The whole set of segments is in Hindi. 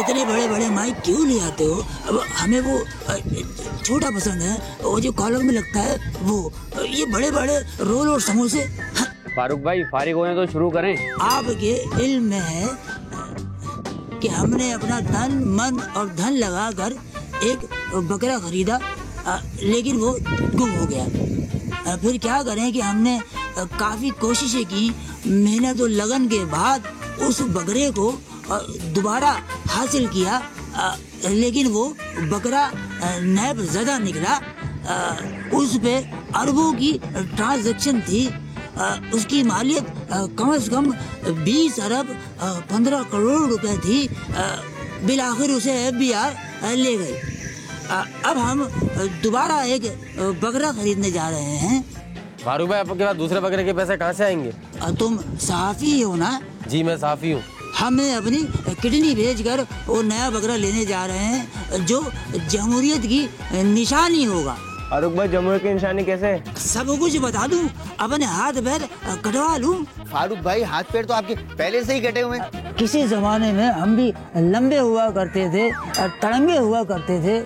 इतने बड़े बड़े माइक क्यों ले आते हो? अब हमें वो छोटा पसंद है, वो जो कॉलर में लगता है वो। ये बड़े बड़े रोल और समोसे। फारूक भाई फारिग होने तो शुरू करें। आपके इल्म में है कि हमने अपना तन मन और धन लगाकर एक बकरा खरीदा, लेकिन वो गुम हो गया। फिर क्या करें कि हमने काफ़ी कोशिशें की, मेहनत और लगन के बाद उस बकरे को दोबारा हासिल किया, लेकिन वो बकरा नैब ज़दा निकला। उस पे अरबों की ट्रांजैक्शन थी। उसकी मालियत कम से कम 20 अरब 15 करोड़ रुपए थी। बिलाखिर उसे FBI ले गई। अब हम दोबारा एक बकरा खरीदने जा रहे हैं। फारूक भाई आपके पास दूसरे बकरे के पैसे कहाँ से आएंगे? तुम सहाफ़ी हो ना? जी मैं सहाफ़ी हूँ। हमें अपनी किडनी भेजकर वो नया बकरा लेने जा रहे हैं जो जमहूरियत की निशानी होगा। फारूक भाई जमहूरियत की निशानी कैसे? सब कुछ बता दूं, अपने हाथ पैर कटवा लूं। फारूक भाई हाथ पैर तो आपके पहले से ही कटे हुए हैं। किसी जमाने में हम भी लंबे हुआ करते थे, तड़ंगे हुआ करते थे,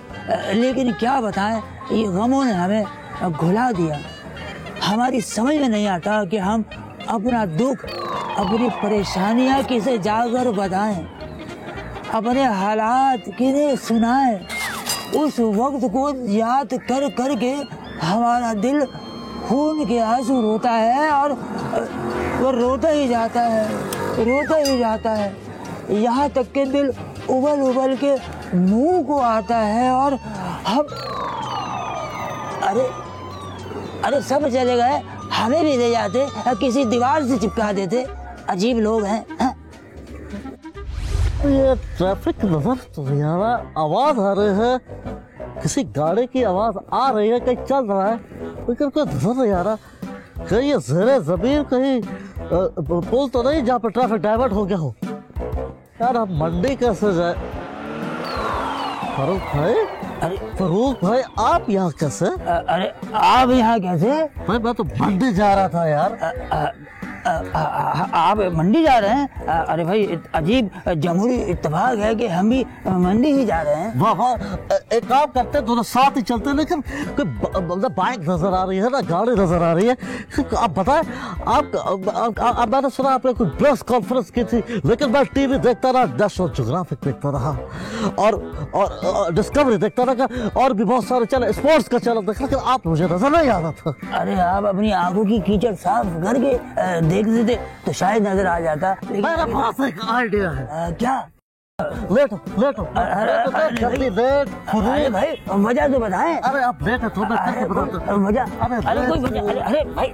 लेकिन क्या बताएं, ये गमों ने हमें घुला दिया। हमारी समझ में नहीं आता कि हम अपना दुख, अपनी परेशानियां किसे जाकर बताएं, अपने हालात किन्हें सुनाएं। उस वक्त को याद कर कर के हमारा दिल खून के आंसू रोता है और वो रोता ही जाता है, रोता ही जाता है, यहाँ तक के दिल उबल उबल के मुंह को आता है। और हम अरे सब चले गए, हमें भी ले जाते, किसी दीवार से चिपका देते। अजीब लोग हैं। ये ट्रैफिक नजर तो नहीं आ रहा, आवाज आ रही है, किसी गाड़ी की आवाज आ रही है, कहीं चल रहा है, लेकिन कोई नजर नहीं आ रहा। कहीं ये ज़ेरे ज़मीन कहीं पुल तो नहीं जहाँ पर ट्रैफिक डाइवर्ट हो गया हो? यार हम मंडी कैसे जाए? फारूक भाई आप यहाँ कैसे? अरे आप यहाँ कैसे? भाई मैं तो मंडी जा रहा था यार। आप मंडी जा रहे हैं? अरे भाई अजीब जमहूरी इत्तेफाक है कि हम भी मंडी ही जा रहे हैं। वाह वाह, एक काम करते दोनों साथ ही चलते, लेकिन कोई बाइक नजर आ रही है ना, गाड़ी नजर आ रही है। आप बताएं, आप मैंने सुना आपने कुछ प्रेस कॉन्फ्रेंस की थी, लेकिन मैं टीवी देखता रहा, नेशनल ज्योग्राफिक देखता रहा और डिस्कवरी देखता रहा, और भी बहुत सारे चैनल, स्पोर्ट्स का चैनल देखा, लेकिन आप मुझे नजर नहीं आ रहा था। अरे आप अपनी आंखों की कीचड़ साफ करके देख देते तो शायद नजर आ जाता। मेरे पास एक आइडिया है। क्या? लेट जल्दी लेट। अरे भाई वजह तो बताएं। अरे आप लेट है तो मैं कैसे बताता हूं वजह? अरे कोई वजह? अरे भाई,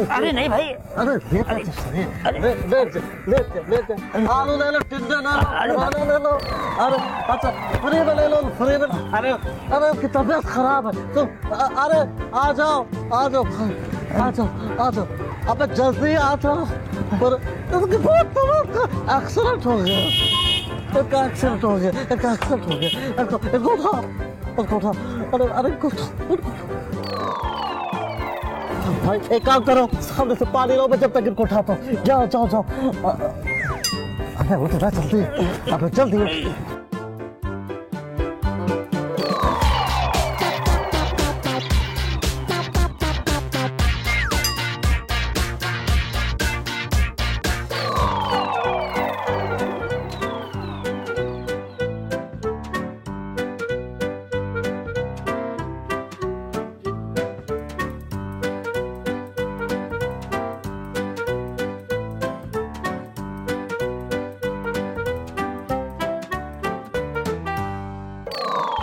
अरे नहीं भाई, अरे लेट आलू ले लो, टिंडे ले लो, अरे अच्छा फ्री में ले लो, फ्री में। अरे आपकी तबीयत खराब है तो अरे आ जाओ भाई, आ जाओ, अब जल्दी आ जाओ। पर इसकी बहुत एक्सीडेंट हो गया, इसको उठाओ। भाई एक काम करो, सामने से पानी लो, मैं जब तक इनको उठाता हूँ। जाओ। अबे उठ जा जल्दी।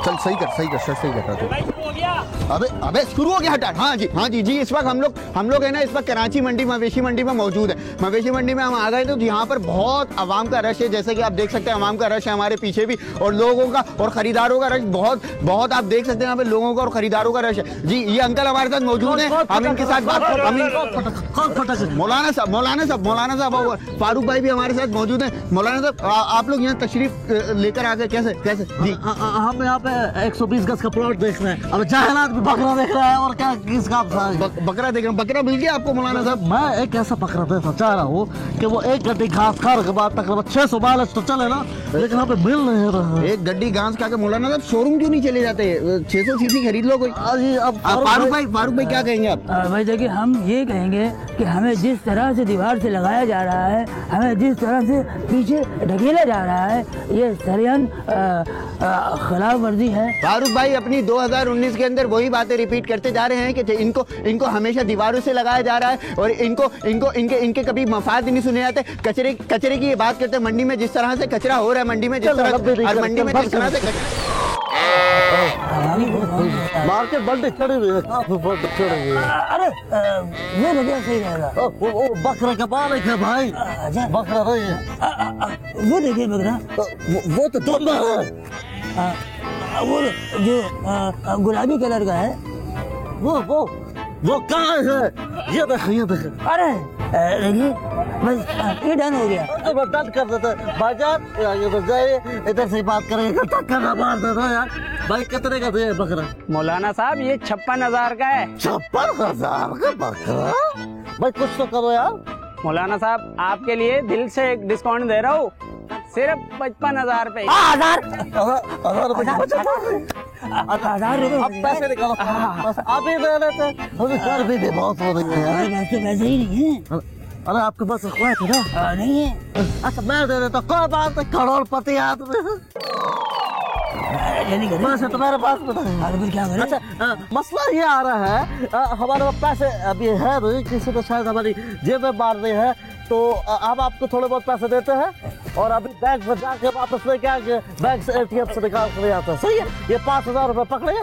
चल सही कर अबे शुरू हो गया हटा। हाँ जी इस वक्त हम लोग है ना, इस वक्त कराची मंडी, मवेशी मंडी में मौजूद है। मवेशी मंडी में हम आ गए तो यहाँ पर बहुत आवाम का रश है, जैसे कि आप देख सकते हैं आवाम का रश है हमारे पीछे भी, और लोगों का और खरीदारों का रश बहुत आप देख सकते हैं यहाँ पे लोगों का और खरीदारों का रश है। जी ये अंकल हमारे साथ मौजूद है, हम इनके साथ बात। मौलाना साहब फारूक भाई भी हमारे साथ मौजूद है। मौलाना साहब आप लोग यहाँ तशरीफ लेकर आ गए कैसे? जी हम यहाँ पे 120 गज का प्लॉट देख रहे हैं। अब चाहे अकेला आदमी बकरा देख रहा है और क्या किस काम था? बकरा देख रहे हैं, बकरा मिल गया आपको मौलाना साहब? मैं एक ऐसा बकरा देना चाह रहा हूँ कि वो एक गड्डी घास खाने के बाद तकरीबन 600 माइलेज तो चले ना, लेकिन यहाँ पे मिल नहीं रहा। एक गड्डी घास खा के मौलाना साहब शोरूम क्यों नहीं चले जाते? 600 सीसी खरीद लो कोई। अब फारूक भाई क्या कहेंगे आप? भाई देखिए, हम ये कहेंगे कि हमें जिस तरह से दीवार से लगाया जा रहा है, हमें जिस तरह से पीछे ढकेला जा रहा है, ये सरियन खिलाफ वर्जी है। फारूक भाई अपनी 2019 के अंदर वही बातें रिपीट करते जा रहे हैं कि इनको हमेशा दीवारों से लगाया जा रहा है और इनके कभी मफाद नहीं सुने जाते। कचरे की ये बात करते हैं। मंडी में जिस तरह से कचरा हो रहा है, मंडी में जिस तरह से मार्केट बंदी चढ़ी हुई है, काफी बंदी चढ़ी हुई है। अरे वो लगे सही रहेगा। वो बकरा का मालिक है भाई, बकरा नहीं है। वो देखिए बकरा, वो तो दुम्बा है। वो जो गुलाबी कलर का है, वो कहाँ है? ये देखिए। अरे देखिए, बस ये डन हो गया। डन कर देते भाईजान, इधर जाइए, इधर से बात करेंगे, धक्का ना मार देना यार। भाई कितने का है बकरा? मौलाना साहब ये 56,000 का है। 56,000 का बकरा? भाई कुछ तो करो यार। मौलाना साहब आपके लिए दिल से एक डिस्काउंट दे रहा हूँ, सिर्फ 55,000 रुपए। 1,000 रुपए? 1,000 रुपए? अब पैसे निकालो, अभी दे देते। गर्मी भी बहुत हो रही है यार। वैसे ही नहीं है। अरे आपके पास है ना? नहीं है। अच्छा मैं दे देता, कोई बात नहीं, करोड़पति आदमी पैसे तुम्हारे पास बताए। क्या करें? अच्छा मसला ये आ रहा है, हमारे पास पैसे अभी है नहीं, किसी ने शायद हमारी जेब में मार दी है, तो हम आपको थोड़े बहुत पैसे देते हैं और अभी बैंक में जाके वापस लेके आके बैंक से ATM से निकाल कर आता है। सही है, ये 5,000 रुपए पकड़े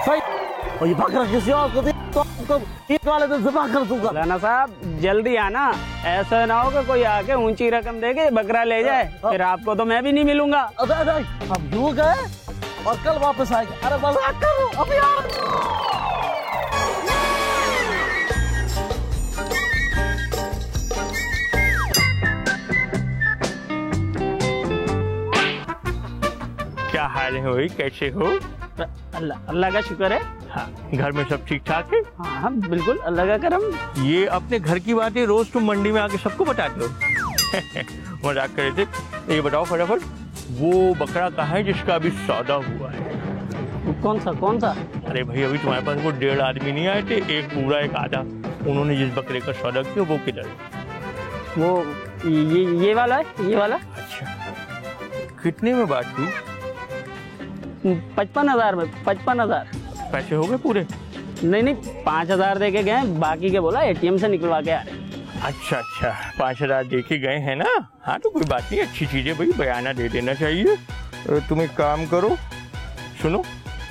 सही, और ये बकरा किसी और को दे तो आपको एक वाले दिन जमा कर दूंगा। मौलाना साहब जल्दी आना, ऐसा ना हो कि कोई आके ऊंची रकम देके बकरा ले जाए, फिर आपको तो मैं भी नहीं मिलूंगा। अरे हम दूर गए और कल वापस आएंगे। अरे मजाक कर रहा हूं अभी यार। क्या हाल है भाई, कैसे हो? अल्लाह का शुक्र है। हाँ, घर में सब ठीक ठाक है? हाँ बिल्कुल, अल्लाह का करम। ये अपने घर की बातें रोज तुम मंडी में आके सबको बताते हो। मजाक कर रहे थे। ये बताओ फटाफट, वो बकरा कहाँ है जिसका अभी सौदा हुआ है? कौन सा? अरे भाई अभी तुम्हारे पास वो 1.5 आदमी नहीं आए थे, एक पूरा एक आधा, उन्होंने जिस बकरे का सौदा किया वो किधर है? वो ये वाला है, ये वाला। अच्छा, कितने में बात हुई? 55,000 में। 55,000 पैसे हो गए पूरे? नहीं 5,000 दे के गए, बाकी के बोला ATM से निकलवा के आ रहे। अच्छा 5,000 दे के गए हैं ना? हाँ तो कोई बात नहीं, अच्छी चीज है भाई, बयाना दे देना चाहिए। तुम एक काम करो, सुनो,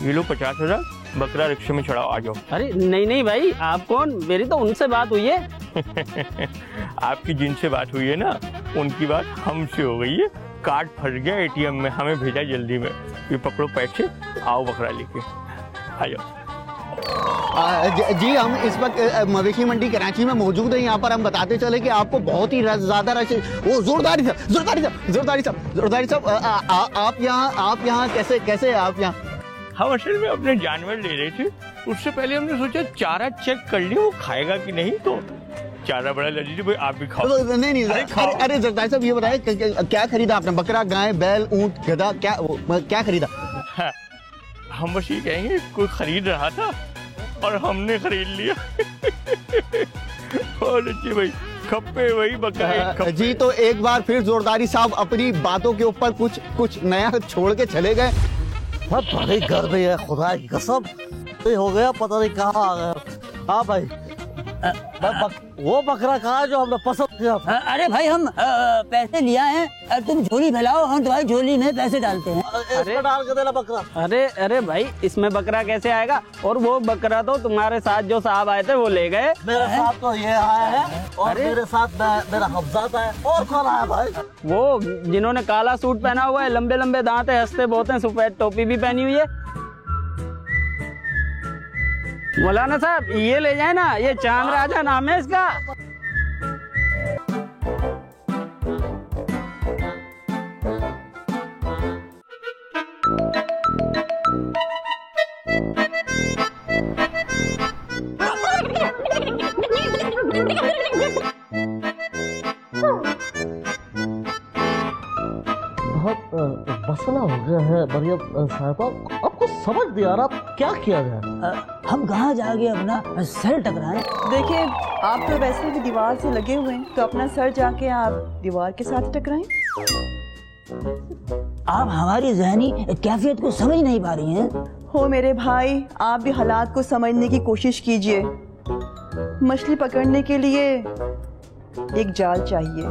ये लो 50,000, बकरा रिक्शे में चढ़ाओ, आ जाओ। अरे नहीं भाई, आप कौन? मेरी तो उनसे बात हुई है। आपकी जिनसे बात हुई है ना, उनकी बात हमसे हो गई है। कार्ड फंस गया ATM में, हमें भेजा जल्दी में, ये पकड़ो पैसे, आओ बकरा लेके आ जाओ। जी हम इस वक्त मवेशी मंडी कराची में मौजूद है। यहाँ पर हम बताते चले कि आपको बहुत ही ज्यादा रश। वो जोरदारी साहब, आप यहाँ कैसे आप यहाँ? हम असल में अपने जानवर ले रहे थे, उससे पहले हमने सोचा चारा चेक कर लिया वो खाएगा कि नहीं, तो चारा बड़ा लजीज है भाई, आप भी खाओ। नहीं अरे जरदारी साहब ये बताए क्या खरीदा आपने? बकरा, गाय, बैल, ऊंट, गधा, क्या खरीदा? हाँ, हम बस ये कहेंगे कोई खरीद रहा था और हमने खरीद लिया। और अच्छी भाई खप्पे वही बकरा। जी तो एक बार फिर जोरदारी साहब अपनी बातों के ऊपर कुछ नया छोड़ के चले गए। बड़ी गर्मी है, खुदा की कसम, हो गया पता नहीं कहाँ आ गया। हाँ भाई, वो बकरा कहाँ जो हमने पसंद किया? अरे भाई हम पैसे लिया है, तुम झोली फैलाओ, हम तुम्हारी झोली में पैसे डालते हैं। इसमें डाल के देना बकरा। अरे भाई, इसमें बकरा कैसे आएगा? और वो बकरा तो तुम्हारे साथ जो साहब आए थे वो ले गए। मेरे साथ तो ये आया है और मेरे साथ मेरा हमजादा है। और कौन आया भाई? वो जिन्होंने काला सूट पहना हुआ है, लंबे लंबे दांत है, हंसते बहुत हैं, सफेद टोपी भी पहनी हुई है। मौलाना साहब ये ले जाए ना, ये चांद राजा नाम है इसका। साहब आपको समझ नहीं आ रहा आप क्या किया जाए? हम कहाँ जाके अपना सर टकराएं? देखिए, आप तो वैसे भी दीवार से लगे हुए हैं, तो अपना सर जाके आप दीवार के साथ टकराएं। आप हमारी जहनी कैफियत को समझ नहीं पा रही हैं। हो मेरे भाई, आप भी हालात को समझने की कोशिश कीजिए। मछली पकड़ने के लिए एक जाल चाहिए,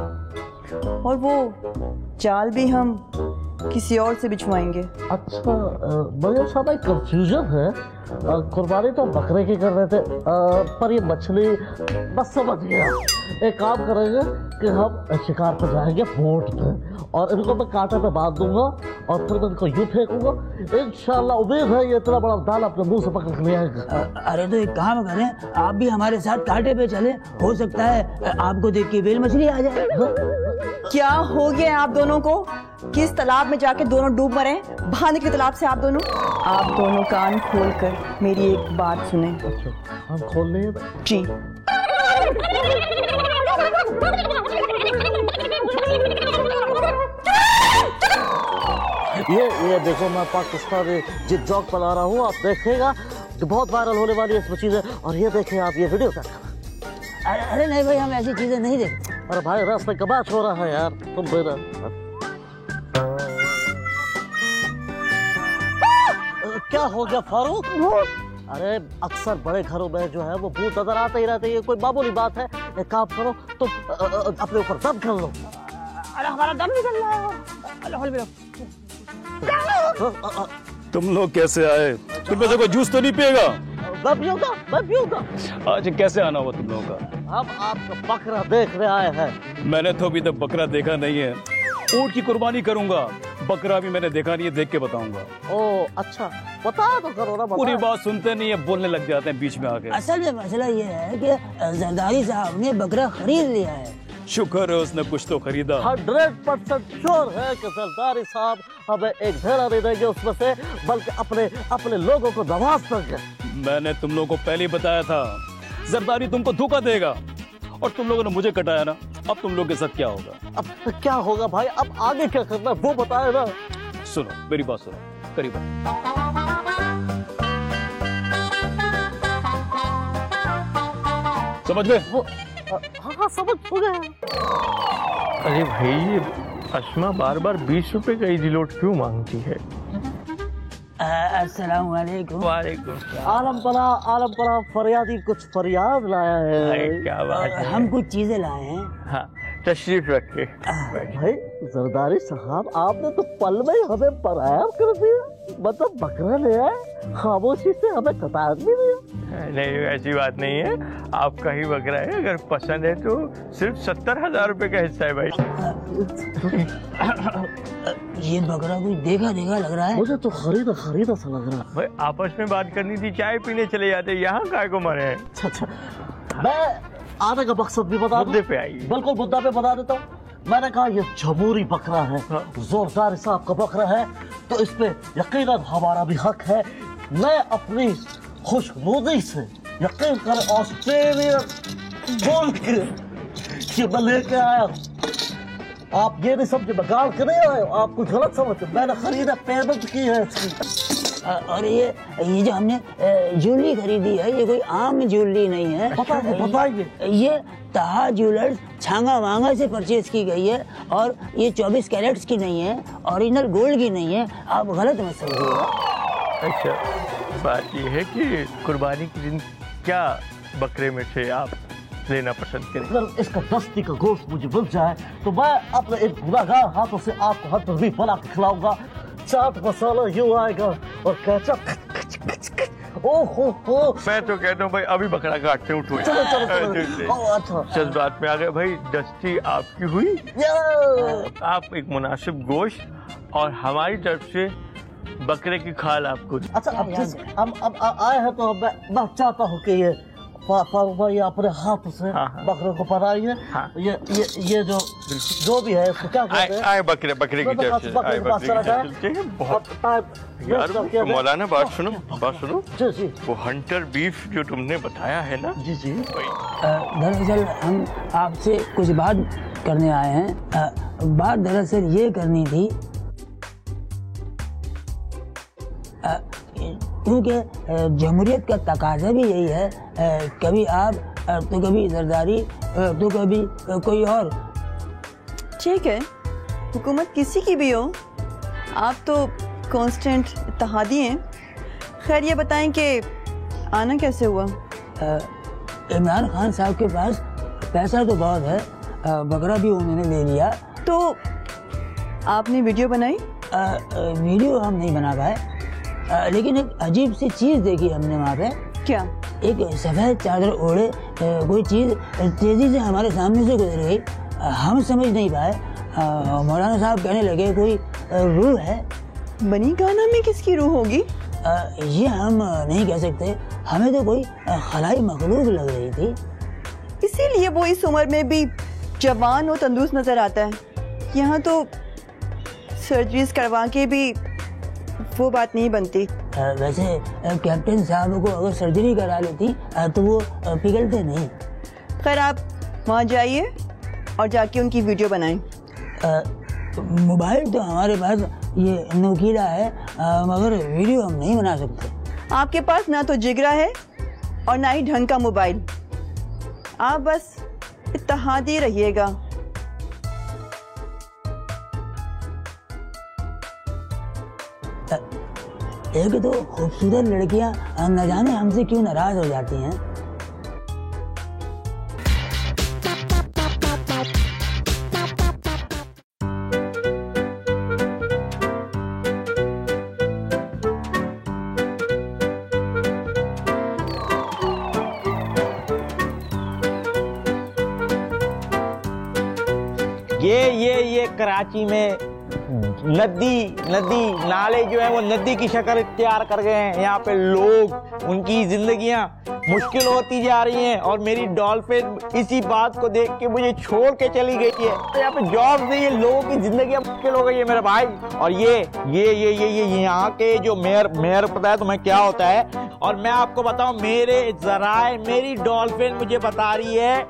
और वो जाल भी हम किसी और से बिछवाएंगे। अच्छा, मुझे साहब एक कंफ्यूजन है। कुर्बानी तो बकरे की कर रहे थे, पर ये मछली बस समझ गया। एक काम करेंगे कि हम शिकार पर जाएंगे बोट पे, और इनको मैं कांटे पे बांध दूंगा और फिर मैं इनको यूं फेंकूंगा। इंशाल्लाह उम्मीद है ये इतना बड़ा दाल अपने मुंह से पकड़ के ले आएगा। अरे तो एक काम करें, आप भी हमारे साथ कांटे पे चले, हो सकता है आपको देख के बेल मछली आ जाए। क्या हो गया आप दोनों को? किस तालाब में जाके दोनों डूब मरे? बाहर निकले तालाब से आप दोनों। आप दोनों कान खोलकर मेरी एक बात सुने। हम खोल लें जी। ये देखो, मैं पाकिस्तानी जिद जॉक बना रहा हूँ, आप देखेगा कि बहुत वायरल होने वाली है इसमें चीजें। और ये देखें आप, ये वीडियो का। अरे नहीं भाई, हम ऐसी चीजें नहीं देखते। अरे भाई, रास्ते का मैच हो रहा है यार, तुम मेरा। क्या हो गया फारूक? अरे अक्सर बड़े घरों में जो है वो भूत नजर आते ही रहते हैं, ये कोई मामूली बात है। एक काम करो, तुम अपने ऊपर दम कर लो। अरे हमारा दम निकल रहा है। तुम लोग कैसे आए? तुम में से कोई जूस तो नहीं पिएगा? मैं पीऊंगा। आज कैसे आना हुआ तुम लोगों का? हम आपका बकरा देखने आए हैं। मैंने तो अभी तक बकरा देखा नहीं है। ऊंट की कुर्बानी करूंगा, बकरा भी मैंने देखा नहीं है, देख के बताऊंगा। ओ अच्छा, बता तो करो ना। पूरी बात सुनते नहीं है, बोलने लग जाते हैं बीच में आके। असल में मसला ये है कि जरदारी साहब ने बकरा खरीद लिया है। शुक्र है उसने कुछ तो खरीदा। 100% श्योर है कि जरदारी साहब हमें एक धेरा नहीं देंगे उसमें से, बल्कि अपने लोगों को नवाज देंगे। मैंने तुम लोगों को पहले ही बताया था, जरदारी तुमको धोखा देगा, और तुम लोगों ने मुझे कटाया ना। अब तुम लोग के साथ क्या होगा? अब क्या होगा भाई? अब आगे क्या करना है वो बताए ना। सुनो मेरी बात, सुनो करीब। समझ गए? हाँ समझ हो गया। अरे भाई, ये अस्मा बार बार 20 रुपए का इजी लोड क्यों मांगती है? अस्सलाम वालेकुम। वालेकुम। आलम परा फरियादी कुछ फरियाद लाया है। क्या बात है? हम कुछ चीजें लाए हैं। हाँ, तशरीफ रखे। भाई जरदारी साहब, आपने तो पल में ही हमें पराया कर दिया। मतलब बकरा ले आए, खामोशी से हमें कतार भी दिया। नहीं, ऐसी बात नहीं है, आपका ही बकरा है। अगर पसंद है तो सिर्फ 70,000 रुपए का हिस्सा है भाई। ये बकरा कोई देखा लग रहा है। मुझे तो खरीदा सा लग रहा है। भाई आपस में बात करनी थी, चाय पीने चले जाते, यहाँ काय को मरे हैं। अच्छा, मैं आने का मकसद भी बता दूं? मुद्दे पे आइए। बिल्कुल मुद्दा पे बता देता हूँ। मैंने कहा ये जमहूरी बकरा है, जोरदार साहब का बकरा है, तो इस पे यकीनन हमारा भी हक है। मैं अपनी खुशनुदी से यकीन कर ऑस्ट्रेलिया बोल के कि मैं लेके आया हूँ। आप ये नहीं समझे मैं गाल के नहीं आया, आप कुछ गलत समझते। मैंने खरीदा, पेमेंट की है इसकी। और ये जो हमने ज्वेलरी खरीदी है, ये कोई आम ज्वेलरी नहीं है। बताइए। ये ताहा ज्वेलर्स छांगा वांगा से परचेज की गई है, और ये 24 कैरेट्स की नहीं है, ओरिजिनल गोल्ड की नहीं है। आप गलत मत समझिएगा। अच्छा, बात ये है कि कुर्बानी के दिन क्या बकरे में से आप लेना पसंद करें? अगर इसका दस्ती का गोश्त मुझे मिल जाए तो मैं अपने एक गुनाहगार हाथों से आपको हर तरह बना के खिलाऊंगा। चाट मसाला यूं आएगा और केचप। ओहो, मैं तो कहता हूँ भाई, अभी बकरा काटते उठो। चलो। अच्छा, जज्बात में आ गए भाई। दस्ती आपकी हुई, आप एक मुनासिब गोश्त और हमारी तरफ से बकरे की खाल आपको। अच्छा, अब आए हैं तो मैं चाहता हूँ कि ये भाई अपने हाथ से बकरे को पराइए। ये जो भी है इसको क्या कहते हैं? आए बकरे की तरफ से। बहुत यार मौलाना, बात सुनो। जी। वो हंटर बीफ जो तुमने बताया है ना। जी। दरअसल हम आपसे कुछ बात करने आए हैं। बात दरअसल ये करनी थी क्योंकि जमहूरियत का तकाजा भी यही है, कभी आप तो कभी जरदारी तो कभी कोई और। ठीक है, हुकूमत किसी की भी हो, आप तो कांस्टेंट इत्तेहादी हैं। खैर ये बताएं कि आना कैसे हुआ? इमरान खान साहब के पास पैसा तो बहुत है, बकरा भी उन्होंने ले लिया। तो आपने वीडियो बनाई? वीडियो हम नहीं बना पाए, लेकिन एक अजीब सी चीज़ देखी हमने वहाँ पे। क्या? एक सफ़ेद चादर ओढ़े कोई चीज़ तेज़ी से हमारे सामने से गुजर गई, हम समझ नहीं पाए। मौलाना साहब कहने लगे कोई रूह है। बनी गाना में किसकी रूह होगी? ये हम नहीं कह सकते, हमें तो कोई खलाई मखलूक लग रही थी। इसीलिए वो इस उम्र में भी जवान और तंदुरुस्त नजर आता है। यहाँ तो सर्जरीज करवा के भी वो बात नहीं बनती। वैसे कैप्टन साहब को अगर सर्जरी करा लेती तो वो पिघलते नहीं। खैर आप वहाँ जाइए और जाके उनकी वीडियो बनाएं। मोबाइल तो हमारे पास ये नोकीला है, मगर वीडियो हम नहीं बना सकते। आपके पास ना तो जिगरा है और ना ही ढंग का मोबाइल। आप बस इत्तेहादी रहिएगा। एक तो खूबसूरत लड़कियां न जाने हमसे क्यों नाराज हो जाती हैं। ये कराची में नदी नाले जो है वो नदी की शक्ल इख्तियार कर गए हैं। यहाँ पे लोग, उनकी जिंदगियां मुश्किल होती जा रही हैं और मेरी डॉल्फिन इसी बात को देख के मुझे छोड़ के चली गई है। यहाँ पे जॉब नहीं है, लोगों की जिंदगियां मुश्किल हो गई है मेरे भाई। और ये यहाँ के जो मेयर पता है तुम्हें क्या होता है? और मैं आपको बताऊं, मेरी डॉल्फिन मुझे बता रही है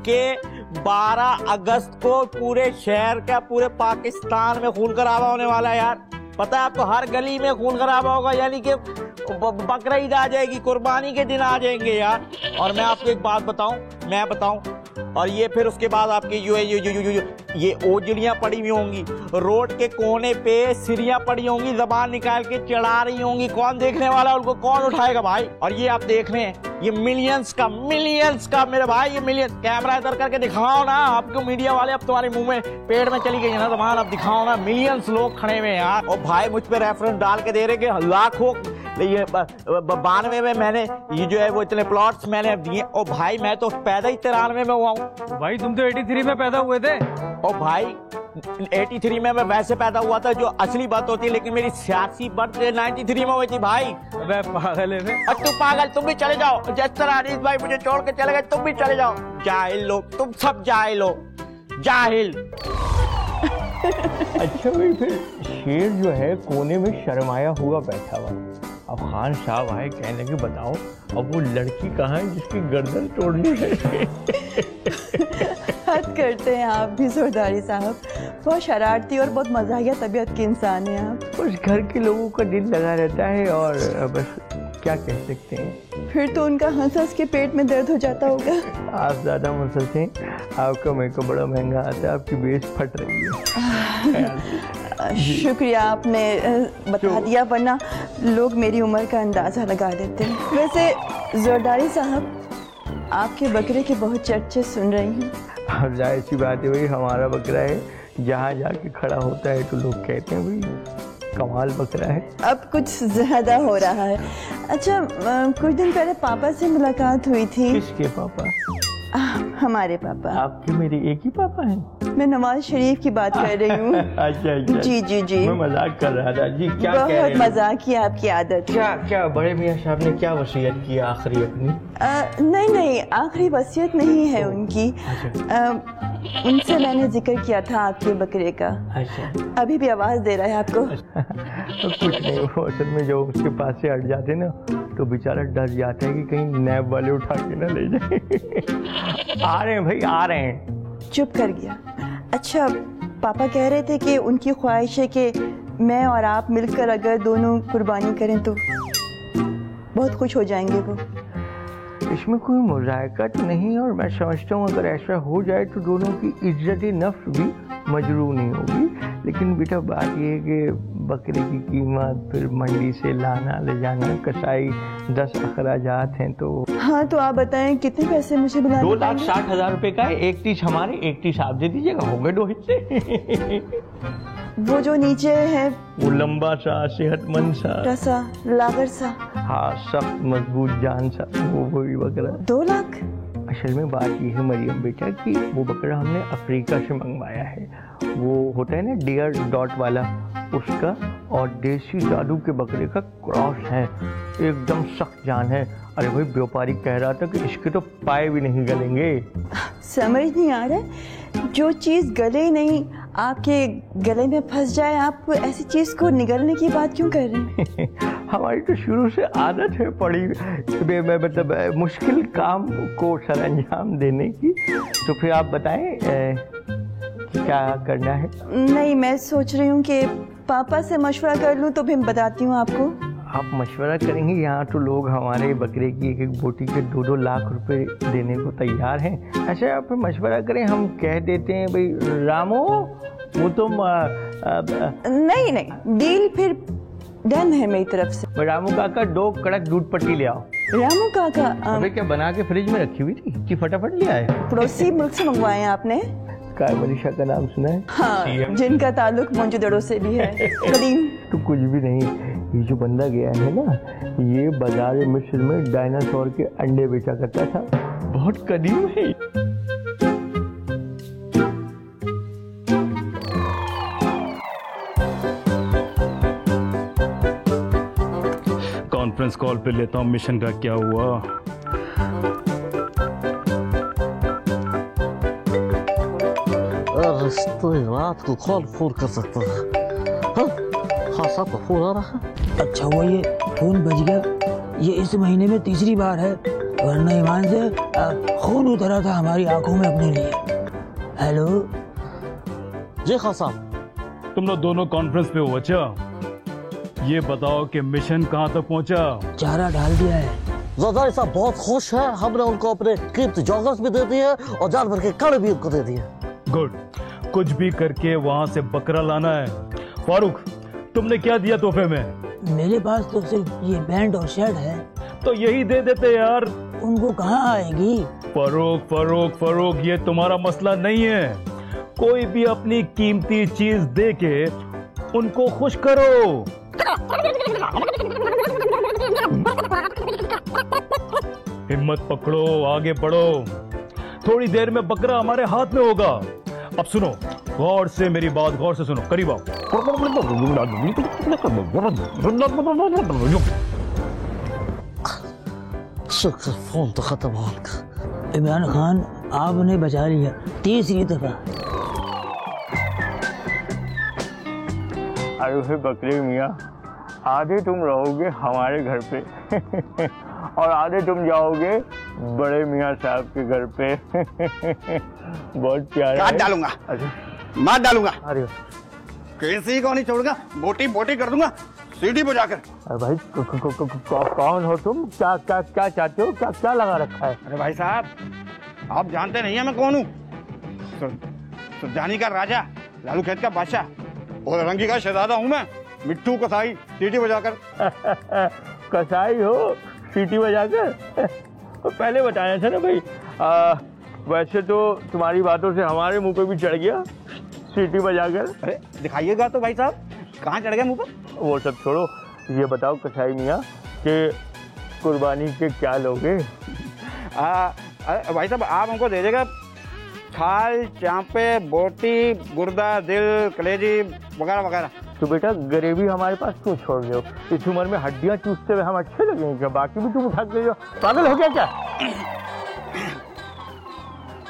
कि 12 अगस्त को पूरे शहर का, पूरे पाकिस्तान में खून खराबा होने वाला है यार। पता है आपको, हर गली में खून खराबा होगा, यानी कि बकरा ईद आ जाएगी, कुर्बानी के दिन आ जाएंगे यार। और मैं आपको एक बात बताऊं, और ये फिर उसके बाद आपकी ये ओजड़ियां पड़ी हुई होंगी, रोड के कोने पे सिरियां पड़ी होंगी, जबान निकाल के चढ़ा रही होंगी। कौन देखने वाला, उनको कौन उठाएगा भाई? और ये आप देख रहे हैं, ये मिलियंस का मेरे भाई, ये मिलियंस। कैमरा इधर करके दिखाओ ना, आपको मीडिया वाले, अब तुम्हारे मुंह में पेड़ में चली गई है ना जबान, अब दिखाओ ना। मिलियंस लोग खड़े हुए हैं यार। और भाई मुझ पे रेफरेंस डाल के दे रहे कि लाखों, ये 92 में मैंने ये जो है वो इतने प्लॉट्स मैंने दिए। ओ भाई मैं तो पैदा ही 93 में हुआ हूँ। भाई तुम तो 83 में पैदा हुए थे। ओ भाई 83 में मैं वैसे पैदा हुआ था जो असली बात होती है, लेकिन मेरी सियासी बर्थ 93 में हुई थी भाई। अबे पागल है। और तू पागल, तुम भी चले जाओ। जिस तरह अनीस भाई मुझे छोड़ के चले गए, तुम भी चले जाओ। जाहिल लोग, तुम सब जाहिल हो, जाहिल। अच्छा भाई, फिर शेर जो है कोने में शर्माया हुआ बैठा हुआ। अब खान साहब आए, कहने लगे बताओ अब वो लड़की कहाँ है जिसकी गर्दन तोड़नी है? हद करते हैं आप भी सरदारी साहब, बहुत शरारती और बहुत मजाकिया तबीयत के इंसान हैं आप। उस घर के लोगों का दिल लगा रहता है और बस क्या कह सकते हैं। फिर तो उनका हंस के पेट में दर्द हो जाता होगा। आप ज्यादा मत सोचें, आपका मेकअप बड़ा महंगा आता है, आपकी बेस फट रही है। शुक्रिया आपने बता दिया, वरना लोग मेरी उम्र का अंदाजा लगा देते हैं। वैसे जरदारी साहब, आपके बकरे के बहुत चर्चे सुन रही हूँ। अब जाहिर सी बात है भाई, हमारा बकरा है, जहाँ जाके खड़ा होता है तो लोग कहते हैं भाई कमाल बकरा है। अब कुछ ज्यादा हो रहा है। अच्छा, कुछ दिन पहले पापा से मुलाकात हुई थी। किसके पापा? हमारे पापा। आपके मेरे एक ही पापा हैं? मैं नवाज शरीफ की बात कर रही हूँ। अच्छा। जी मैं मजाक कर रहा था जी। क्या कह रहे हैं? बहुत मजाक की आपकी आदत। क्या बड़े मियाँ साहब ने क्या वसीयत की आखिरी अपनी? नहीं, आखिरी वसीयत नहीं है उनकी। उनसे मैंने जिक्र किया था आपके बकरे का। अच्छा। अभी भी आवाज दे रहा है आपको? तो कुछ नहीं, वो असल में जो उसके पास से हट जाते ना तो बेचारा डर जाता है कि कहीं नैब वाले उठा के ना ले जाए। आ रहे हैं भाई, आ रहे हैं। चुप कर गया। अच्छा, पापा कह रहे थे कि उनकी ख्वाहिश है कि मैं और आप मिलकर अगर दोनों कुर्बानी करें तो। बहुत खुश हो जाएंगे वो। इसमें कोई मुज़ायका तो नहीं, और मैं समझता हूँ अगर ऐसा हो जाए तो दोनों की इज्जत नफ्स भी मजरू नहीं होगी। लेकिन बेटा बात ये है कि बकरे की कीमत, फिर मंडी से लाना ले जाना, कसाई, 10 अखराजात हैं। तो हाँ, तो आप बताएं कितने पैसे मुझे बुलाने 2,60,000 रुपए का है। 31 हमारे, 31 आप दे दीजिएगा, हो गए 2 हिस्से। वो जो नीचे है वो लंबा सा, सेहतमंद सा, रसा लागर सा, हाँ सख्त मजबूत जान सा, वो वही बकरा। 2 लाख। असल में बात ये है मरियम बेटा कि वो बकरा हमने अफ्रीका से मंगवाया है। वो होता है ना डियर डॉट वाला, उसका और देसी जादू के बकरे का क्रॉस है। एकदम सख्त जान है। अरे भाई व्यापारी कह रहा था कि इसके तो पाए भी नहीं गलेंगे। समझ नहीं आ रहा, जो चीज़ गले नहीं आपके गले में फंस जाए, आप ऐसी चीज को निगलने की बात क्यों कर रहे हैं? हमारी तो शुरू से आदत है पड़ी मतलब मुश्किल काम को सरंजाम देने की। तो फिर आप बताएं क्या करना है? नहीं, मैं सोच रही हूँ कि पापा से मशवरा कर लूँ, तो फिर बताती हूँ आपको। आप मशवरा करेंगे? यहाँ तो लोग हमारे बकरे की एक एक बोटी के 2-2 लाख रुपए देने को तैयार हैं। अच्छा आप मशवरा करें, हम कह देते हैं भाई रामो वो तुम नहीं, डील फिर डन है मेरी तरफ से। रामू काका 2 कड़क दूध पट्टी ले आओ। रामू काका अबे क्या बना के फ्रिज में रखी हुई थी कि फटाफट ले आए? पड़ोसी मुल्क से मंगवाए हैं आपने? काय मनीषा का नाम सुना है? हाँ, जिनका ताल्लुक मौजूदड़ों से भी है। करीम तो कुछ भी नहीं, ये जो बंदा गया है ना, ये बाजार मिस्र में डायनासोर के अंडे बेचा करता था। बहुत कदीम है। कॉन्फ्रेंस कॉल पे लेता हूँ, मिशन का क्या हुआ। रिश्ते रात को कॉल फोन कर सकता है। हाँ साहब का फोन आ रहा है। अच्छा हुआ ये फोन बज गया। ये इस महीने में 3री बार है, वरना ईमान से खून उतरा था हमारी आंखों में अपने लिए। हेलो जी हाँ साहब। तुम लोग दोनों कॉन्फ्रेंस पे हो? अच्छा ये बताओ कि मिशन कहाँ तक पहुँचा? चारा डाल दिया है। जरदारी साहब बहुत खुश है, हमने उनको अपने कीमती जॉगर्स भी दे दिए और जानवर के कड़े भी उनको दे दिए। गुड, कुछ भी करके वहाँ से बकरा लाना है। फारूक तुमने क्या दिया तोहफे में? मेरे पास तो सिर्फ ये बैंड और शर्ट है। तो यही दे देते यार। उनको कहाँ आएगी? फरोक ये तुम्हारा मसला नहीं है। कोई भी अपनी कीमती चीज दे के उनको खुश करो। हिम्मत पकड़ो, आगे बढ़ो। थोड़ी देर में बकरा हमारे हाथ में होगा। अब सुनो, गौर से मेरी बात गौर से सुनो, करीब आओ। शुक्र फोन तो खत्म हो गया। इमरान खान आपने बचा लिया 3री दफा। अरे फिर बकरे मियाँ, आधे तुम रहोगे हमारे घर पे और आधे तुम जाओगे बड़े मियाँ साहब के घर पे। बहुत प्यारा। काट डालूंगा, मार डालूंगा। अरे किसी को नहीं छोड़ूंगा, बोटी बोटी कर दूंगा सीढ़ी बजाकर। अरे भाई कौन हो तुम? क्या क्या क्या चाहते हो? क्या क्या लगा रखा है? अरे भाई साहब आप जानते नहीं है मैं कौन हूँ? सुरजानी का राजा, लालू खेत का बादशाह और रंगी का शहजादा हूँ मैं। मिट्टू कसाई सीटी बजाकर। कसाई हो सीटी बजाकर? पहले बताया था ना भाई। वैसे तो तुम्हारी बातों से हमारे मुंह पे भी चढ़ गया सीटी बजाकर। अरे दिखाइएगा तो भाई साहब, कहाँ चढ़ गया मुंह पर? वो सब छोड़ो, ये बताओ कसाई मियाँ कि कुर्बानी के क्या लोगे? भाई साहब आप हमको दे देगा खाल, चांपे, बोटी, गुर्दा, दिल, कलेजी वगैरह वगैरह। तो बेटा गरीबी हमारे पास क्यों छोड़ रहे हो? इस उम्र में हड्डियां चूसते हुए हम अच्छे लगेंगे क्या? बाकी भी तुम उठा के ले जाओ। पागल हो गया क्या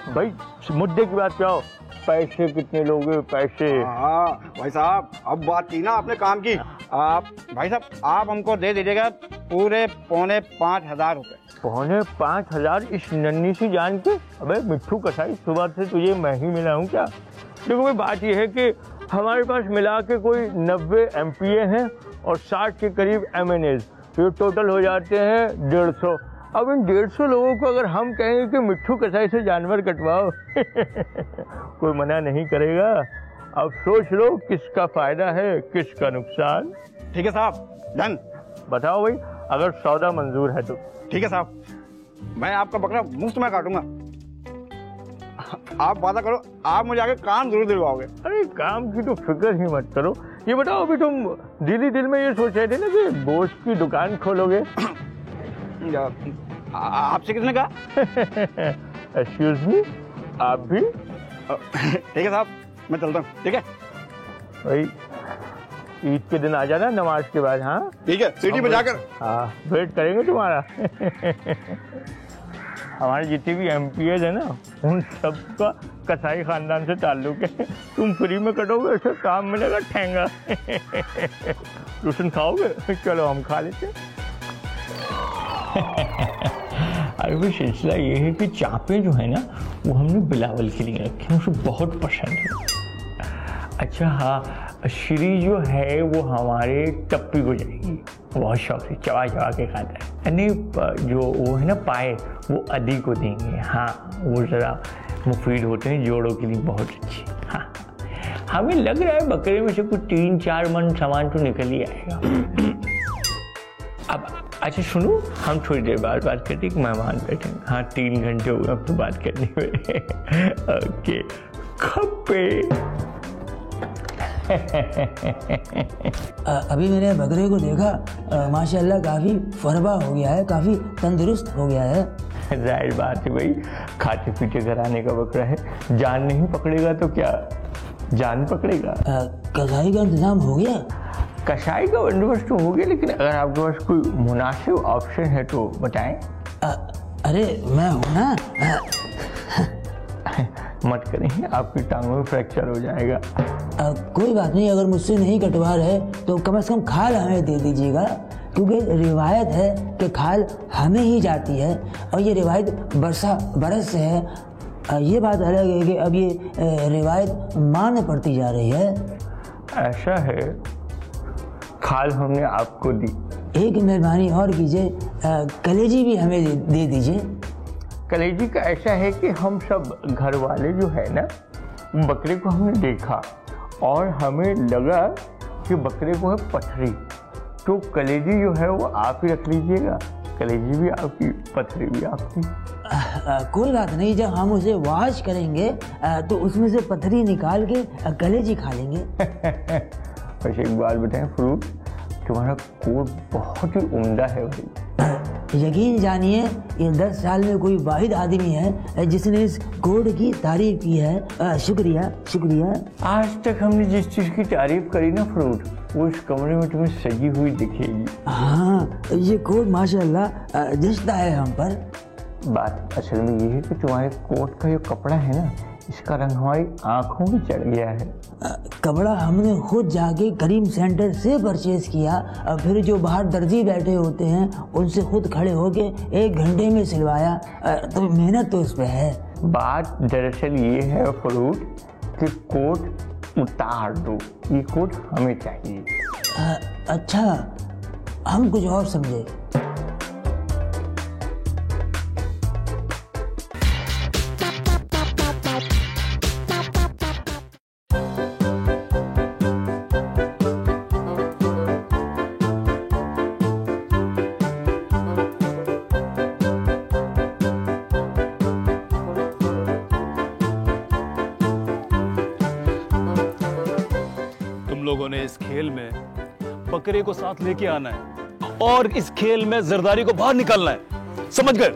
भाई? मुद्दे की बात क्या हो? पैसे कितने लोगे? पैसे? हाँ भाई साहब अब बात की ना आपने काम की। आप भाई साहब आप हमको दे दीजिएगा पूरे 5,500 रुपए। 5,500 इस नन्ही सी जान के? अबे मिट्टू कसाई, सुबह से तुझे मैं ही मिला हूँ क्या? देखो भाई बात यह है कि हमारे पास मिला के कोई 90 MPA हैं और 60 के करीब MNAs। ये टोटल हो जाते हैं 150। अब इन 150 लोगों को अगर हम कहेंगे कि मिट्ठू कसाई से जानवर कटवाओ कोई मना नहीं करेगा। अब सोच लो किसका फायदा है किसका नुकसान। ठीक है साहब, डन। बताओ भाई, अगर सौदा मंजूर है तो। ठीक है साहब, मैं आपका बकरा मुफ्त में काटूंगा। आप वादा करो, आप मुझे आगे काम जरूर दिलवाओगे। अरे काम की तो फिक्र ही मत करो। ये बताओ, अभी तुम दिल में ये सोच रहे थे ना कि गोश्त की दुकान खोलोगे? आपसे किसने कहा? एक्सक्यूज मी, आप भी? ठीक है साहब, मैं चलता हूँ। ठीक है भाई, ईद के दिन आ जाना नमाज के बाद। हाँ ठीक है, सीटी बजाकर। हाँ, वेट करेंगे तुम्हारा। हमारे जितने भी MPs है ना, उन सबका कसाई खानदान से ताल्लुक है। तुम फ्री में कटोगे, ऐसे काम मिलेगा ठेंगा। रोशन खाओगे? चलो हम खा लेते। अरे भाई, सिलसिला ये है कि चापे जो है ना, वो हमने बिलावल के लिए रखे हैं, उसे बहुत पसंद है। अच्छा हाँ, श्री जो है वो हमारे टप्पी को जाएगी, बहुत शौक से चबा चबा के खाता है। नहीं, जो वो है ना पाए, वो अदी को देंगे। हाँ, वो ज़रा मुफीद होते हैं, जोड़ों के लिए बहुत अच्छे। हाँ, हमें लग रहा है बकरे में से कुछ 3-4 मन सामान तो निकल ही आएगा। अब अच्छा सुनो, हम थोड़ी देर बाद बात करते हैं, मेहमान बैठे। हाँ, 3 घंटे हो गए अब तो बात करने में। ओके, खप्पे। अभी मैंने बकरे को देखा, माशाल्लाह काफ़ी फरबा हो गया है, काफ़ी तंदुरुस्त हो गया है। जाहिर बात है भाई, खाते पीते घर आने का बकरा है, जान नहीं पकड़ेगा तो क्या जान पकड़ेगा। कसाई का इंतजाम हो गया? कसाई का बंदोबस्त तो हो गया, लेकिन अगर आपके पास कोई मुनासिब ऑप्शन है तो बताएं। अरे मैं हूँ ना। मत करें, आपकी टांगों में फ्रैक्चर हो जाएगा। कोई बात नहीं, अगर मुझसे नहीं कटवा रहे तो कम से कम खाल हमें दे दीजिएगा, क्योंकि रिवायत है कि खाल हमें ही जाती है, और ये रिवायत बरस से है। ये बात अलग है कि अब ये रिवायत मान्य पड़ती जा रही है। ऐसा है, खाल हमने आपको दी। एक मेहरबानी और कीजिए, कलेजी भी हमें दे दीजिए। कलेजी का ऐसा है कि हम सब घर वाले जो है ना, बकरे को हमने देखा और हमें लगा कि बकरे को है पथरी, तो कलेजी जो है वो आप ही रख लीजिएगा। कलेजी भी आपकी, पथरी भी आपकी। कोई बात नहीं, जब हम उसे वॉश करेंगे तो उसमें से पथरी निकाल के कलेजी खा लेंगे। वैसे एक बात बताएं फ्रूट, तुम्हारा कोट बहुत ही उम्दा है भाई। यकीन जानिए, ये 10 साल में कोई वाहिद आदमी है जिसने इस कोड की तारीफ की है। शुक्रिया शुक्रिया। आज तक हमने जिस चीज़ की तारीफ करी ना फ्रूट, वो इस कमरे में तुम्हें सजी हुई दिखेगी। हाँ, ये कोड माशाल्लाह जचता है हम पर। बात असल में ये है कि तुम्हारे कोट का जो कपड़ा है ना, इसका रंग हमारी आंखों में चढ़ गया है। कपड़ा हमने खुद जाके करीम सेंटर से परचेज किया, फिर जो बाहर दर्जी बैठे होते हैं उनसे खुद खड़े होके 1 घंटे में सिलवाया, तो मेहनत तो उस पर है। बात दरअसल ये है फ्रूट कि कोट उतार दो, ये कोट हमें चाहिए। अच्छा, हम कुछ और समझे। लोगों ने इस खेल में बकरे को साथ लेके आना है और इस खेल में जरदारी को बाहर निकालना है, समझ गए?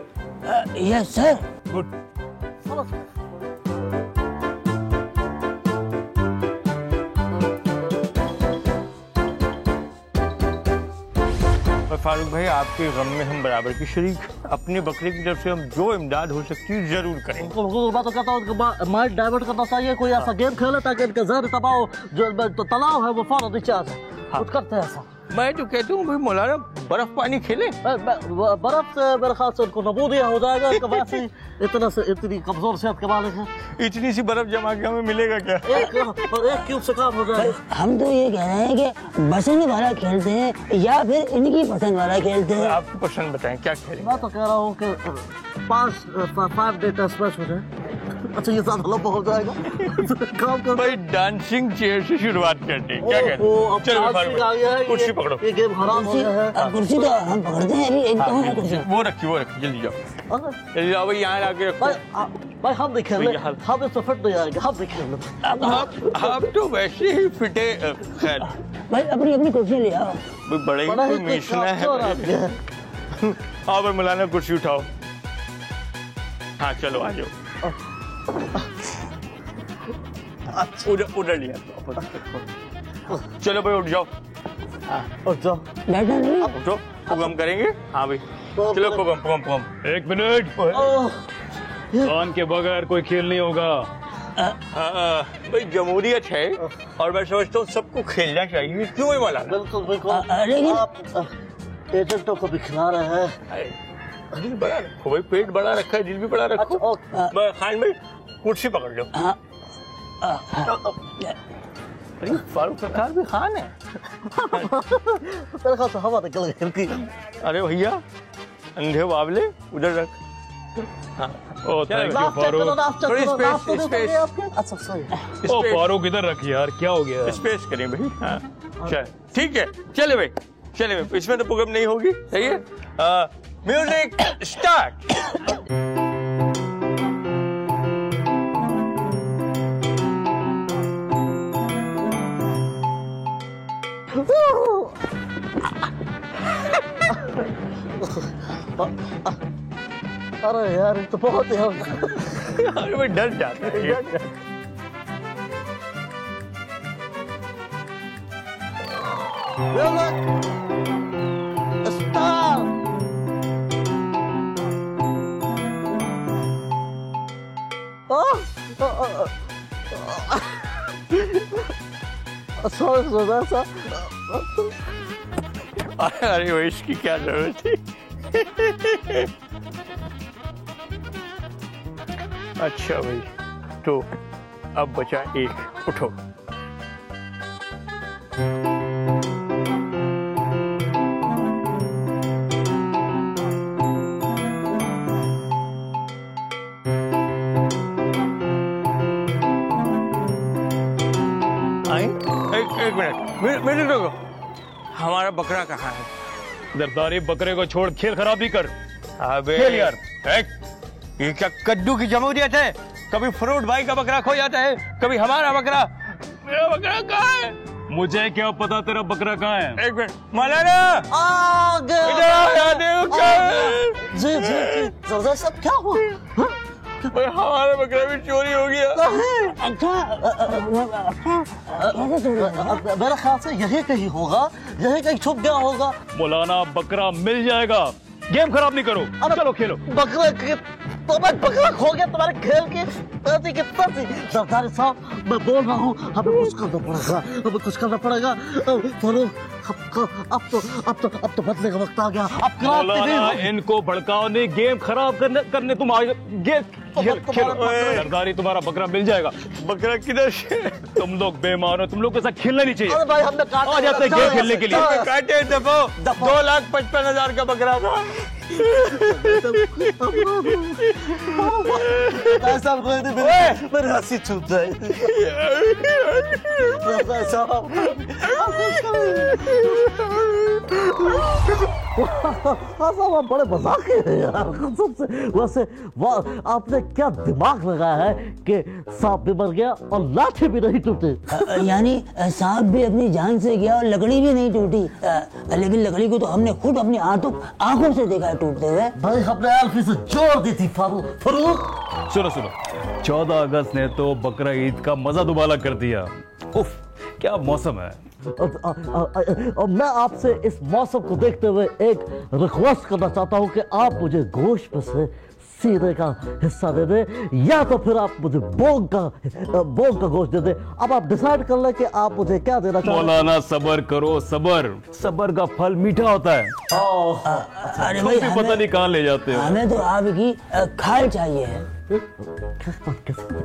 Yes sir. गुड। फारूक भाई, आपके गम में हम बराबर की शरीक, अपने बकरे की तरफ से हम जो इमदाद हो सकती है जरूर करेंगे। मैं तो कहता हूँ माइंड डाइवर्ट करना चाहिए, कोई ऐसा गेम खेले ताकि इनका जहर तबाह, जो तालाब है वो फौरन नीचे आ जाए। कुछ करते हैं ऐसा। मैं तो कहता हूँ भाई मौलाना बर्फ पानी खेले। बर्फ से मेरे ख्याल से उनको नमूनिया हो जाएगा। वैसे इतनी कमजोर सेहत के मालिक है। इतनी सी बर्फ जमा के हमें मिलेगा क्या? एक क्यूब से काम हो जाएगा। हम तो ये कह रहे हैं कि पसंद वाला खेलते हैं या फिर इनकी पसंद वाला खेलते हैं। आपकी पसंद बताएं क्या खेलें? मैं तो कह रहा हूँ कि 5 डे टेस्ट मैच हो जाए। अच्छा ये ज्यादा लंबा हो जाएगा। काम कर भाई डांसिंग चेयर से शुरुआत करते हैं, क्या कहते हैं? चलो कुर्सी पकड़ो। ये गेम खराब हो गया है। कुर्सी तो हम पकड़ते हैं अभी। एक कहाँ है कुर्सी? वो रखी जल्दी जाओ भाई, यहाँ लाके रखो। भाई हम नहीं खेल रहे, हम इससे फिट नहीं आएंगे, हम नहीं खेल रहे। आप तो वैसे ही फिटे। खैर भाई अपनी अपनी कुर्सी ले आओ। बड़े ही मिशना है। आओ भाई मौलाना कुर्सी उठाओ। हाँ चलो आ जाओ। उधर लिया। चलो भाई उठ जाओ। उठ जाओ। बैठना नहीं। उठो पुगम करेंगे। हाँ भाई चलो पुगम। 1 मिनट। कान के बगैर कोई खेल नहीं होगा। भाई जमहूरियत है और मैं समझता हूँ सबको खेलना चाहिए, क्यों है मौलाना? बिल्कुल बिल्कुल। आप एजेंटों को भी खिला रहे हैं। दिल बड़ा रखो भाई, पेट बड़ा रखा है, दिल भी बड़ा रखो। खान भाई कुर्सी पकड़ लो। अरे फारूक सरकार भी खान है। हवा निकल गई। अरे भैया अंधे बावले उधर रख। ओ थैंक यू फारूक। थोड़ी स्पेस। अच्छा सही। ओ फारूक इधर रख यार, क्या हो गया? स्पेस करें भाई। हाँ चल ठीक है, चले भाई इसमें तो पुगम नहीं होगी। सही है। Music start. अरे यार तो बहुत ही अरे भाई डर जाता है। अरे भाई इसकी क्या जरूरत थी? अच्छा भाई तो अब बचा एक, उठो। एक मिनट रुको, हमारा बकरा कहाँ है? दरदारी बकरे को छोड़ खेल खराब नहीं कर। अबे खेल यार। ये क्या कद्दू की जमहूरियत है? कभी फ्रूट भाई का बकरा खो जाता है, कभी हमारा बकरा। मेरा बकरा कहाँ है? मुझे क्या पता तेरा बकरा कहाँ है? एक मिनट मौलाना जी सरदार साहब क्या हुआ? हमारा बकरा भी चोरी हो गया। मेरे ख्याल से यही कहीं होगा, यही कहीं छुप गया होगा। मौलाना बकरा मिल जाएगा, गेम खराब नहीं करो। चलो खेलो। बकरा खो गया तुम्हारे खेल की कितना सी। सरदार साहब मैं बोल रहा हूँ हमें कुछ करना पड़ेगा। अब तो बदले का वक्त आ गया। अब मौलाना इनको भड़काओ नहीं, गेम खराब करने तुम आए। गेम खेलो। सरदारी तुम्हारा बकरा मिल जाएगा। बकरा किधर से? तुम लोग बेईमान हो, तुम लोग के साथ खेलना नहीं चाहिए। अरे भाई हमने काटा आ जाते हैं गेम खेलने के लिए। काटे दफो 2,55,000 का बकरा था। ऐसा मेरे हंसी छूट जाए। बड़े मजाक है यार। वैसे आपने क्या दिमाग लगाया है कि सांप भी मर गया और लाठी भी नहीं टूटी? यानी सांप भी अपनी जान से गया और लकड़ी भी नहीं टूटी। लेकिन लकड़ी को तो हमने खुद अपनी आंखों से देखा टूटते हुए। भाई हमने एल्फी से जोड़ दी थी फारूक। सुनो 14 अगस्त ने तो बकरा ईद का मजा दुबाला कर दिया। उफ क्या मौसम है। और मैं आपसे इस मौसम को देखते हुए एक रिक्वेस्ट करना चाहता हूँ कि आप मुझे गोश्त में से सीने का हिस्सा दे दे, या तो फिर आप मुझे बोंग का गोश्त दे दे। अब आप डिसाइड कर ले कि आप मुझे क्या देना चाहते हैं। मौलाना सबर करो, सबर का फल मीठा होता है। अरे तुम भाई भी पता नहीं कहाँ ले जाते हो। हमें तो आपकी खाल चाहिए है।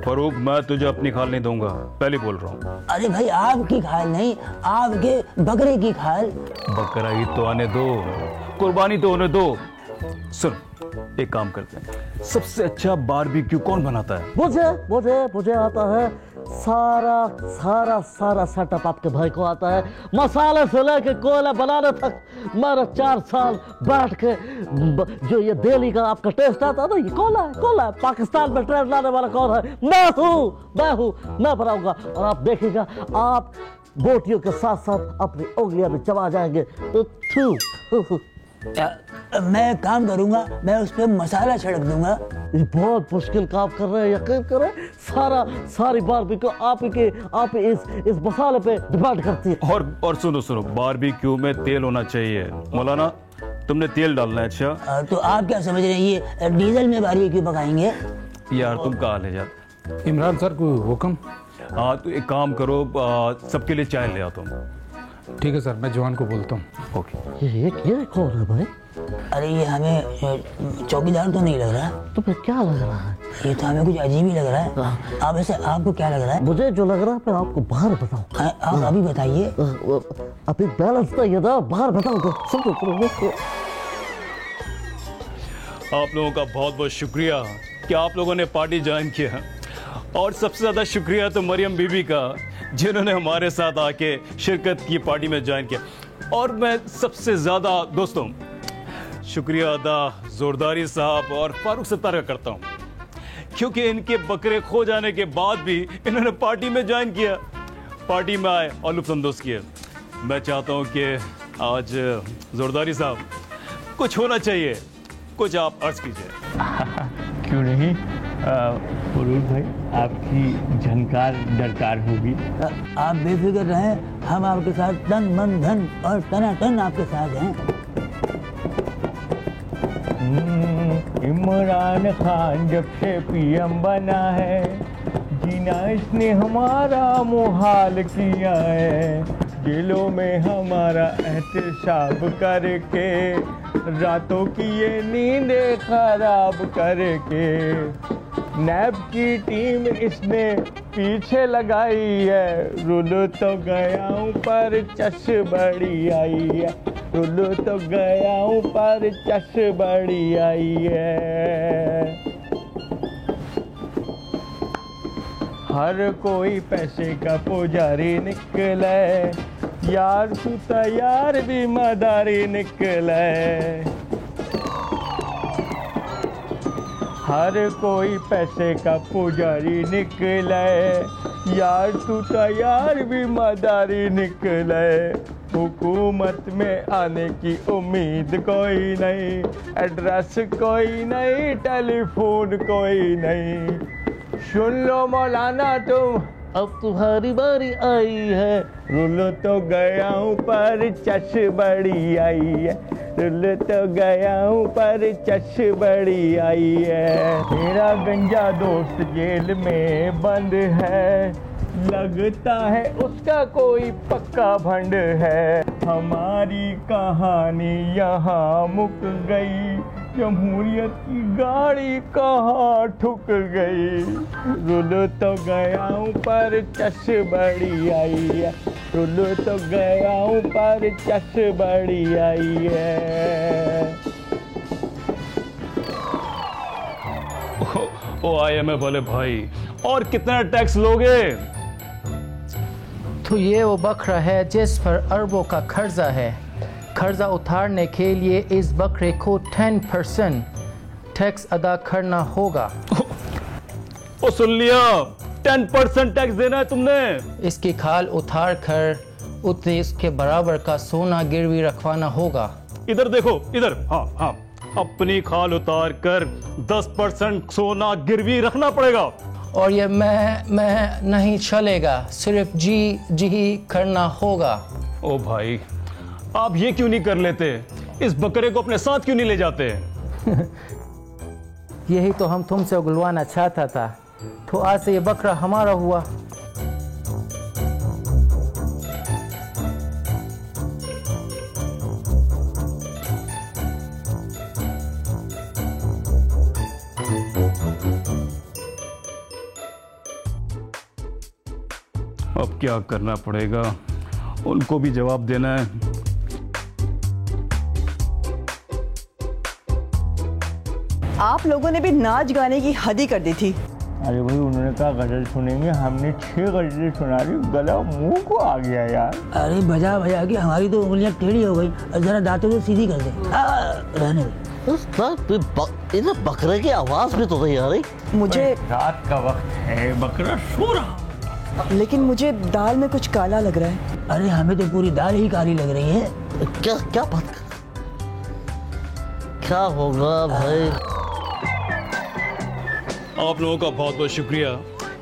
फरूक, मैं तुझे अपनी खाल नहीं दूंगा, पहले बोल रहा हूँ। अरे भाई आपकी खाल नहीं, आपके बकरे की खाल। बकरा ईद तो आने दो, कुर्बानी तो होने दो। सुन, एक काम करते हैं, सबसे अच्छा बारबेक्यू कौन बनाता है? मुझे आता है। सारा सेटअप आपके भाई को आता है, मसाले से लेके कोयला बनाने तक। मेरे 4 साल बैठ के जो ये दिल्ली का आपका टेस्ट आता है ना, ये कोला है। पाकिस्तान में ट्रेन लाने वाला कौन है? मैं हूँ, मैं बनाऊंगा। और आप देखिएगा, आप बोटियों के साथ साथ अपनी उंगलियां भी चबा जाएंगे। मैं काम करूंगा, मैं उस पर मसाला छिड़क दूंगा। ये बहुत मुश्किल काम कर रहे हैं, यकीन करें। सारी बारबेक्यू आप इस मसाले पे डिपेंड करती है। और सुनो, बारबेक्यू में तेल होना चाहिए। मौलाना, तुमने तेल डालना है। अच्छा, तो आप क्या समझ रहे हैं, ये डीजल में बारबेक्यू पकाएंगे? यार तुम कहाँ ले जाते? इमरान सर को हुक्म। हाँ, तो एक काम करो, सबके लिए चाय ले आता हूँ। ठीक है सर, मैं जवान को बोलता हूँ। ओके। ये कौन है भाई? अरे ये हमें चौकीदार तो नहीं लग रहा। तो फिर क्या लग रहा है? ये तो हमें कुछ अजीब ही लग रहा है। आप ऐसे, आपको क्या लग रहा है? मुझे जो लग रहा है मैं आपको बाहर बताऊं। आप अभी बताइए। अभी बैलेंस नहीं है ना, बाहर बताऊं तो सब। आप लोगों का बहुत बहुत शुक्रिया कि आप लोगों ने पार्टी ज्वाइन किया। और सबसे ज़्यादा शुक्रिया तो मरियम बीबी का, जिन्होंने हमारे साथ आके शिरकत की, पार्टी में ज्वाइन किया। और मैं सबसे ज़्यादा दोस्तों शुक्रिया अदा जोरदारी साहब और फारूक सत्तार का करता हूँ, क्योंकि इनके बकरे खो जाने के बाद भी इन्होंने पार्टी में ज्वाइन किया, पार्टी में आए और लुत्फ़अंदोज़ किए। मैं चाहता हूँ कि आज जोरदारी साहब कुछ होना चाहिए, कुछ आप अर्ज़ कीजिए। क्यों नहीं फरूक भाई, आपकी झनकार दरकार होगी। आप बेफिक्र रहें, हम आपके साथ तन मन धन और टनाटन आपके साथ हैं। इमरान खान जब से पीएम बना है, जीना इसने हमारा मुहाल किया है। दिलों में हमारा एहतसाब करके, रातों की ये नींदें खराब करके, नैब की टीम इसने पीछे लगाई है। रुल तो गया हूँ पर चश बड़ी आई है, रुल तो गया हूँ पर चश बड़ी आई है। हर कोई पैसे का पुजारी निकले, यार तू तैयार भी मदारी निकले। हर कोई पैसे का पुजारी निकले, यार तू तैयार भी मदारी निकले। हुकूमत में आने की उम्मीद कोई नहीं, एड्रेस कोई नहीं, टेलीफोन कोई नहीं। सुन लो मौलाना तुम, अब तुम्हारी बारी आई है। रुल तो गया हूँ पर चश बड़ी आई है, रुल तो गया हूँ पर चश बड़ी आई है। मेरा गंजा दोस्त जेल में बंद है, लगता है उसका कोई पक्का भंड है। हमारी कहानी यहाँ मुक गई, जमहूरियत की गाड़ी कहाँ ठुक गई। रुल तो गया हूँ पर चश बड़ी आई है, रुल तो गया हूँ पर चश बड़ी आई है। ओ IMF वाले भाई, और कितना टैक्स लोगे? तो ये वो बकरा है जिस पर अरबों का कर्जा है। कर्जा उतारने के लिए इस बकरे को 10% टैक्स अदा करना होगा। ओ सुन लिया, 10% टैक्स देना है तुमने। इसकी खाल उतार कर उतने इसके बराबर का सोना गिरवी रखवाना होगा। इधर देखो, इधर। हाँ, अपनी खाल उतार कर 10% सोना गिरवी रखना पड़ेगा। और ये मैं नहीं चलेगा, सिर्फ जी करना होगा। ओ भाई, आप ये क्यों नहीं कर लेते? इस बकरे को अपने साथ क्यों नहीं ले जाते? यही तो हम तुमसे उगलवाना चाहता था। तो आज से ये बकरा हमारा हुआ। अब क्या करना पड़ेगा, उनको भी जवाब देना है। आप लोगों ने भी नाच गाने की हद ही कर दी थी। अरे भाई उन्होंने कहा गजल सुनेंगे, हमने 6 गजलें सुना दी, गला मुंह को आ गया यार। अरे बजा बजा के हमारी तो उंगलियां टेढ़ी हो गई। जरा दांतों को सीधी कर दे। रहने दे। इधर बकरे की आवाज भी तो नहीं आ रही। मुझे रात का वक्त है, बकरा सो रहा, लेकिन मुझे दाल में कुछ काला लग रहा है। अरे हमें तो पूरी दाल ही काली लग रही है। क्या क्या बात कर, क्या होगा भाई? आप लोगों का बहुत बहुत शुक्रिया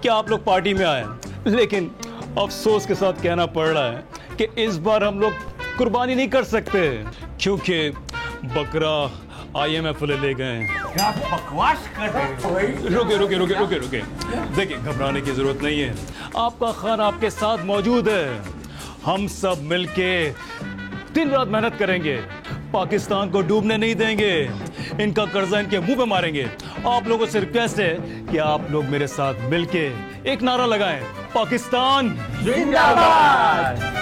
कि आप लोग पार्टी में आए, लेकिन अफसोस के साथ कहना पड़ रहा है कि इस बार हम लोग कुर्बानी नहीं कर सकते, क्योंकि बकरा IMF ले गए हैं। क्या बकवास कर रहे हो भाई? रुके। देखिए, घबराने की जरूरत नहीं है। आपका खान आपके साथ मौजूद है। हम सब मिलके दिन रात मेहनत करेंगे, पाकिस्तान को डूबने नहीं देंगे, इनका कर्जा इनके मुंह पे मारेंगे। आप लोगों से रिक्वेस्ट है कि आप लोग मेरे साथ मिलके एक नारा लगाएं, पाकिस्तान जिंदाबाद।